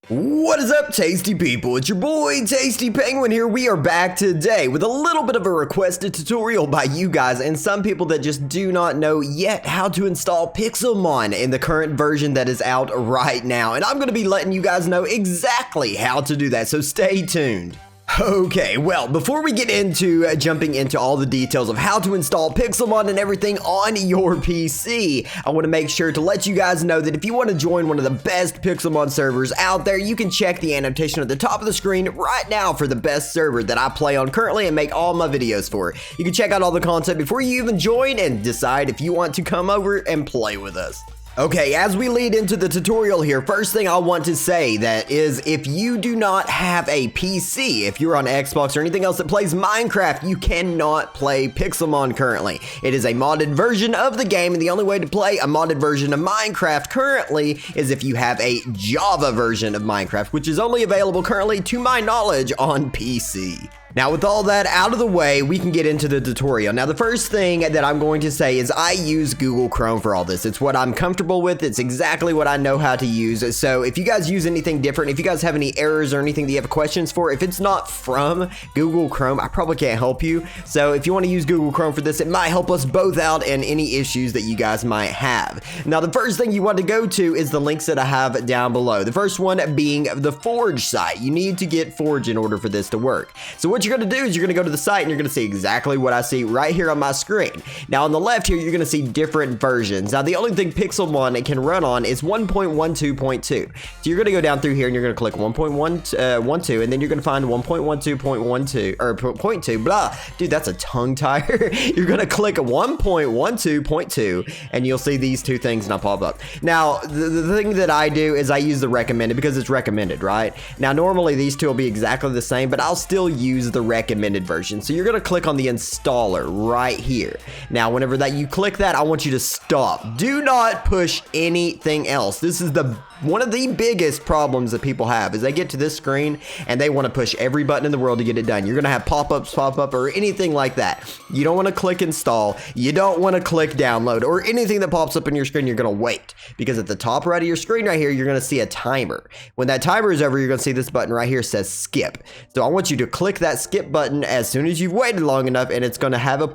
What is up, tasty people? It's your boy Tasty Penguin here. We are back today with a little bit of a requested tutorial by you guys and some people that just do not know yet how to install Pixelmon in the current version that is out right now. And I'm going to be letting you guys know exactly how to do that, so stay tuned. Okay, well, before we get into jumping into all the details of how to install Pixelmon and everything on your PC, I want to make sure to let you guys know that if you want to join one of the best Pixelmon servers out there, you can check the annotation at the top of the screen right now for the best server that I play on currently and make all my videos for. You can check out all the content before you even join and decide if you want to come over and play with us. Okay, as we lead into the tutorial here, first thing I want to say that is if you do not have a PC, if you're on Xbox or anything else that plays Minecraft, you cannot play Pixelmon currently. It is a modded version of the game, and the only way to play a modded version of Minecraft currently is if you have a Java version of Minecraft, which is only available currently, to my knowledge, on PC. Now, with all that out of the way, we can get into the tutorial. Now, the first thing that I'm going to say is I use Google Chrome for all this. It's what I'm comfortable with. It's exactly what I know how to use. So if you guys use anything different, if you guys have any errors or anything that you have questions for, if it's not from Google Chrome, I probably can't help you. So if you want to use Google Chrome for this, it might help us both out in any issues that you guys might have. Now, the first thing you want to go to is the links that I have down below. The first one being the Forge site. You need to get Forge in order for this to work. So what you're going to do is you're going to go to the site and you're going to see exactly what I see right here on my screen. Now on the left here, you're going to see different versions. Now the only thing Pixelmon can run on is 1.12.2. So you're going to go down through here and you're going to click 1.12 and then you're going to find 1.12.12 or 0.2. Blah, dude, that's a tongue tire. You're going to click 1.12.2 and you'll see these two things now pop up. Now the thing that I do is I use the recommended because it's recommended, right? Now normally these two will be exactly the same, but I'll still use the recommended version. So you're going to click on the installer right here. Now whenever that you click that, I want you to stop. Do not push anything else. This is one of the biggest problems that people have is they get to this screen and they want to push every button in the world to get it done. You're going to have pop-ups pop up or anything like that. You don't want to click install. You don't want to click download or anything that pops up on your screen. You're going to wait because at the top right of your screen right here, you're going to see a timer. When that timer is over, you're going to see this button right here says skip. So I want you to click that skip button as soon as you've waited long enough, and it's going to have a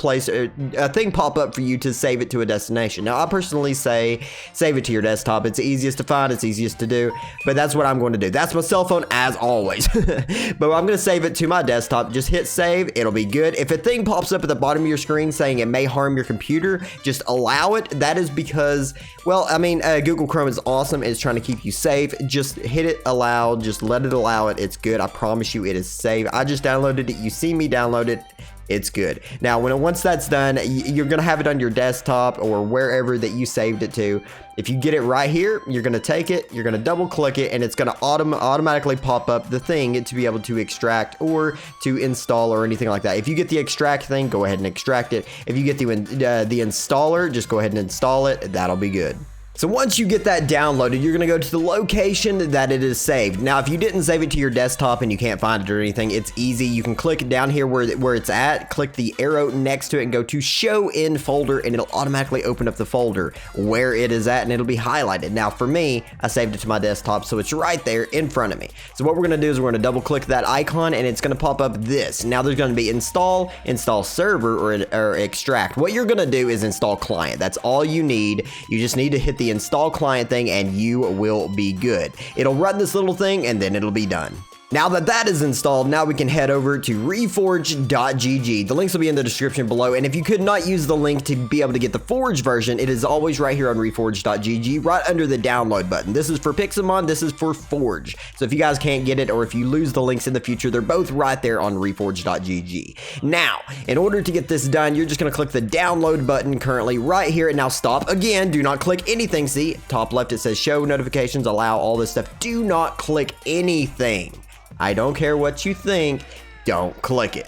thing pop up for you to save it to a destination. Now I personally say save it to your desktop. It's easiest to find. It's easiest to do, but that's what I'm going to do. That's my cell phone as always. But I'm going to save it to my desktop. Just hit save. It'll be good. If a thing pops up at the bottom of your screen saying it may harm your computer, just allow it. That is because, well, I mean, Google Chrome is awesome. It's trying to keep you safe. Just hit it allow. Just let it allow it. It's good. I promise you it is safe. I just downloaded it. You see me download it. It's good. Now, once that's done, you're going to have it on your desktop or wherever that you saved it to. If you get it right here, you're going to take it, you're going to double click it, and it's going to automatically pop up the thing to be able to extract or to install or anything like that. If you get the extract thing, go ahead and extract it. If you get the installer, just go ahead and install it. That'll be good. So once you get that downloaded, you're going to go to the location that it is saved. Now, if you didn't save it to your desktop and you can't find it or anything, it's easy. You can click down here where it's at, click the arrow next to it and go to show in folder, and it'll automatically open up the folder where it is at and it'll be highlighted. Now, for me, I saved it to my desktop, so it's right there in front of me. So what we're going to do is we're going to double click that icon and it's going to pop up this. Now there's going to be install server, or extract. What you're going to do is install client. That's all you need. You just need to hit the install client thing and you will be good. It'll run this little thing and then it'll be done. Now that that is installed, now we can head over to reforge.gg. The links will be in the description below, and if you could not use the link to be able to get the Forge version, it is always right here on reforge.gg, right under the download button. This is for Pixelmon, this is for Forge. So if you guys can't get it, or if you lose the links in the future, they're both right there on reforge.gg. Now, in order to get this done, you're just going to click the download button currently right here, and now stop. Again, do not click anything. See, top left it says show notifications, allow all this stuff. Do not click anything. I don't care what you think, don't click it.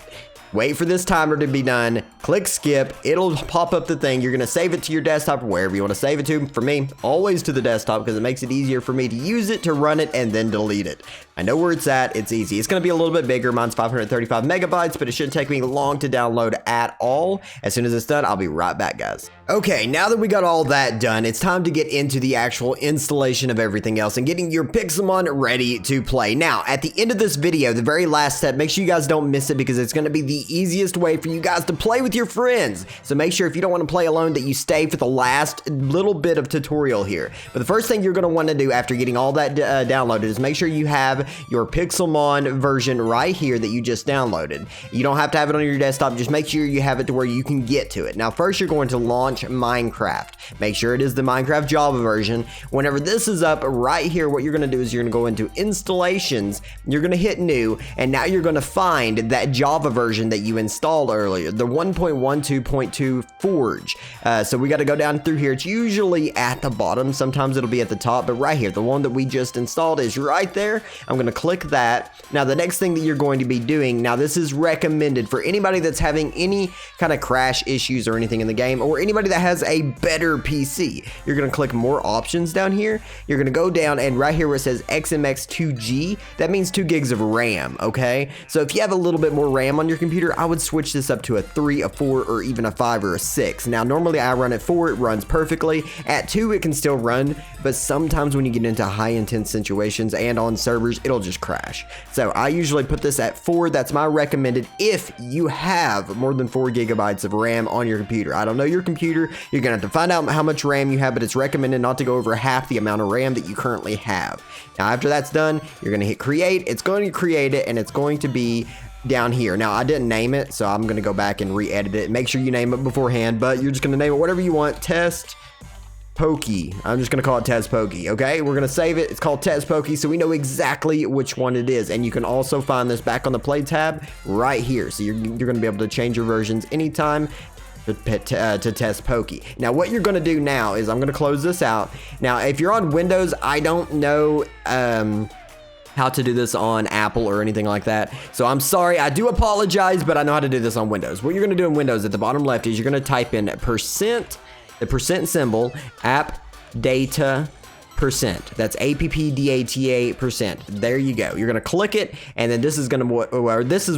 Wait for this timer to be done. Click skip. It'll pop up the thing. You're going to save it to your desktop or wherever you want to save it to. For me, always to the desktop because it makes it easier for me to use it, to run it, and then delete it. I know where it's at. It's easy. It's going to be a little bit bigger. Mine's 535 megabytes, but it shouldn't take me long to download at all. As soon as it's done, I'll be right back, guys. Okay, now that we got all that done, it's time to get into the actual installation of everything else and getting your Pixelmon ready to play. Now, at the end of this video, the very last step, make sure you guys don't miss it because it's going to be the easiest way for you guys to play with your friends. So make sure if you don't want to play alone that you stay for the last little bit of tutorial here. But the first thing you're going to want to do after getting all that downloaded is make sure you have your Pixelmon version right here that you just downloaded. You don't have to have it on your desktop, just make sure you have it to where you can get to it. Now, first you're going to launch Minecraft. Make sure it is the Minecraft Java version. Whenever this is up right here, what you're going to do is you're going to go into installations, you're going to hit new, and now you're going to find that Java version that you installed earlier, the 1.12.2 Forge. So we got to go down through here. It's usually at the bottom, sometimes it'll be at the top, but right here, the one that we just installed is right there. I'm going to click that. Now the next thing that you're going to be doing, now this is recommended for anybody that's having any kind of crash issues or anything in the game, or anybody that has a better PC. You're going to click more options down here. You're going to go down, and right here where it says XMX2G, that means 2 gigs of RAM, okay? So if you have a little bit more RAM on your computer, I would switch this up to a 3, a 4, or even a 5 or a 6. Now normally I run at 4, it runs perfectly. At 2 it can still run, but sometimes when you get into high intense situations and on servers, it'll just crash. So I usually put this at 4. That's my recommended if you have more than 4 gigabytes of RAM on your computer. I don't know your computer. You're gonna have to find out how much RAM you have, but it's recommended not to go over half the amount of RAM that you currently have. Now after that's done, you're gonna hit create. It's going to create it, and it's going to be down here. Now I didn't name it, so I'm gonna go back and re-edit it. Make sure you name it beforehand, but you're just gonna name it whatever you want. Test Pokey. I'm just gonna call it Test Pokey, okay? We're gonna save it. It's called Test Pokey, so we know exactly which one it is. And you can also find this back on the play tab right here. So you're gonna be able to change your versions anytime to Test Pokey. Now what you're gonna do now is I'm gonna close this out. Now if you're on Windows, I don't know how to do this on Apple or anything like that. So I'm sorry, I do apologize, but I know how to do this on Windows. What you're gonna do in Windows at the bottom left is you're gonna type in the percent symbol, app data %. That's APPDATA%. There you go. You're gonna click it, and then this is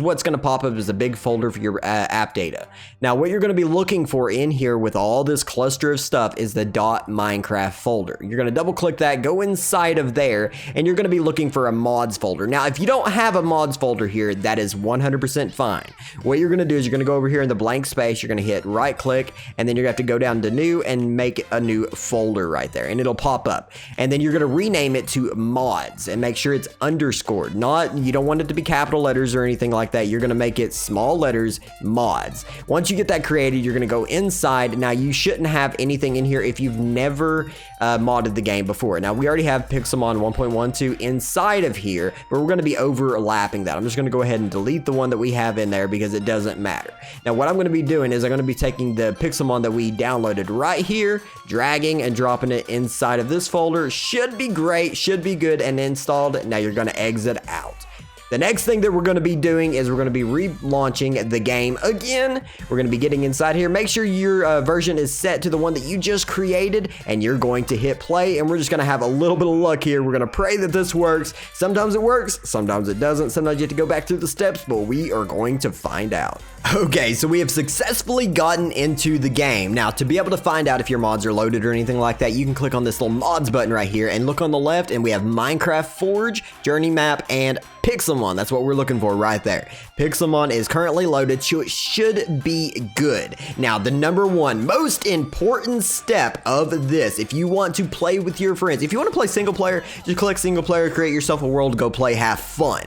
what's gonna pop up as a big folder for your app data. Now, what you're gonna be looking for in here with all this cluster of stuff is the .minecraft folder. You're gonna double click that, go inside of there, and you're gonna be looking for a mods folder. Now, if you don't have a mods folder here, that is 100% fine. What you're gonna do is you're gonna go over here in the blank space, you're gonna hit right click, and then you're gonna have to go down to new and make a new folder right there, and it'll pop up. And then you're going to rename it to mods and make sure it's underscored. You don't want it to be capital letters or anything like that. You're going to make it small letters, mods. Once you get that created, you're going to go inside. Now you shouldn't have anything in here if you've never modded the game before. Now we already have Pixelmon 1.12 inside of here, but we're going to be overlapping that. I'm just going to go ahead and delete the one that we have in there because it doesn't matter. Now what I'm going to be doing is I'm going to be taking the Pixelmon that we downloaded right here, dragging and dropping it inside of this folder. Should be great, should be good and installed. Now you're going to exit out. The next thing that we're going to be doing is we're going to be relaunching the game again. We're going to be getting inside here. Make sure your version is set to the one that you just created, and you're going to hit play, and we're just going to have a little bit of luck here. We're going to pray that this works. Sometimes it works, sometimes it doesn't. Sometimes you have to go back through the steps, but we are going to find out. Okay, so we have successfully gotten into the game. Now, to be able to find out if your mods are loaded or anything like that, you can click on this little mods button right here and look on the left, and we have Minecraft Forge, Journey Map, and Pixelmon. That's what we're looking for right there. Pixelmon is currently loaded, so it should be good. Now, the number one most important step of this, if you want to play with your friends, if you want to play single player, just click single player, create yourself a world, go play, have fun.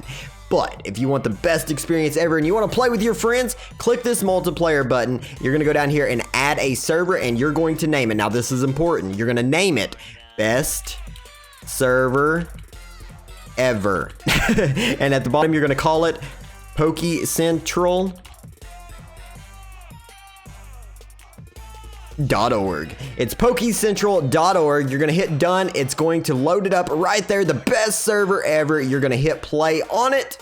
But if you want the best experience ever and you want to play with your friends, click this multiplayer button. You're going to go down here and add a server, and you're going to name it. Now, this is important. You're going to name it Best Server Ever. And at the bottom, you're going to call it Pokecentral .org. It's Pokecentral.org. You're going to hit done. It's going to load it up right there. The best server ever. You're going to hit play on it.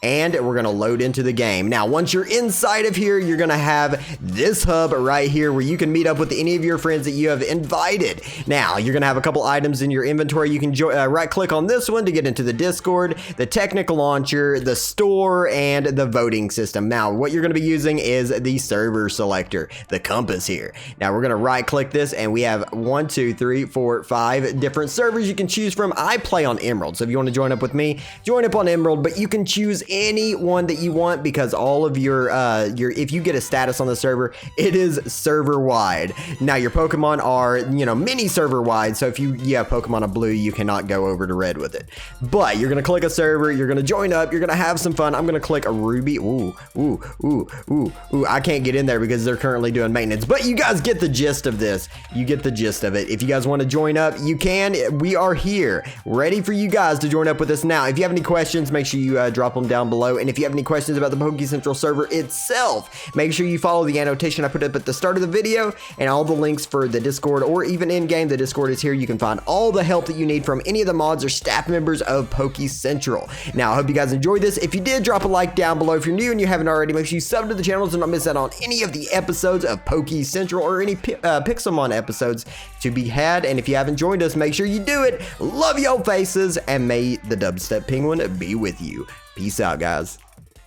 and we're gonna load into the game. Now, once you're inside of here, you're gonna have this hub right here where you can meet up with any of your friends that you have invited. Now, you're gonna have a couple items in your inventory. You can right click on this one to get into the Discord, the technical launcher, the store, and the voting system. Now, what you're gonna be using is the server selector, the compass here. Now, we're gonna right click this, and we have 1, 2, 3, 4, 5 different servers you can choose from. I play on Emerald, so if you want to join up with me, join up on Emerald, but you can choose any one that you want because all of your if you get a status on the server, it is server wide. Now, your Pokemon are, you know, mini server wide, so if you have Pokemon on blue, you cannot go over to red with it. But you're gonna click a server, you're gonna join up, you're gonna have some fun. I'm gonna click a Ruby. Ooh, I can't get in there because they're currently doing maintenance, but you guys get the gist of this. You get the gist of it. If you guys want to join up, you can. We are here ready for you guys to join up with us. Now, if you have any questions, make sure you drop them down below, and if you have any questions about the Pokecentral server itself, make sure you follow the annotation I put up at the start of the video, and all the links for the Discord, or even in-game, the Discord is here. You can find all the help that you need from any of the mods or staff members of Pokecentral. Now, I hope you guys enjoyed this. If you did, drop a like down below. If you're new and you haven't already, make sure you sub to the channel to not miss out on any of the episodes of Pokecentral or any Pixelmon episodes to be had. And if you haven't joined us, make sure you do it. Love y'all faces, and may the dubstep penguin be with you. Peace out, guys.